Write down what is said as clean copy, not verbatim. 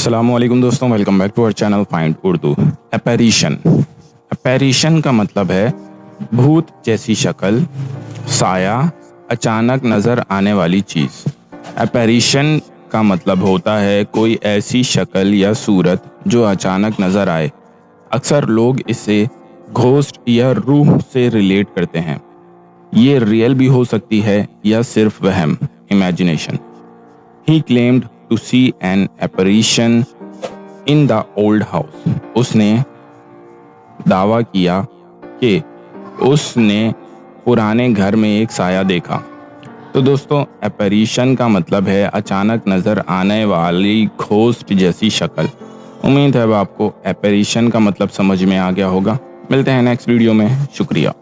अस्सलामुअलैकुम दोस्तों, welcome back to our channel find Urdu. Apparition का मतलब है भूत जैसी शक्ल, साया, अचानक नज़र आने वाली चीज़। अपैरिशन का मतलब होता है कोई ऐसी शक्ल या सूरत जो अचानक नज़र आए। अक्सर लोग इसे घोस्ट या रूह से रिलेट करते हैं। ये रियल भी हो सकती है या सिर्फ वहम, imagination. He claimed to see an apparition in the old house. उसने दावा किया कि उसने पुराने घर में एक साया देखा। तो दोस्तों, apparition का मतलब है अचानक नज़र आने वाली घोस्ट जैसी शक्ल। उम्मीद है अब आपको apparition का मतलब समझ में आ गया होगा। मिलते हैं नेक्स्ट वीडियो में। शुक्रिया।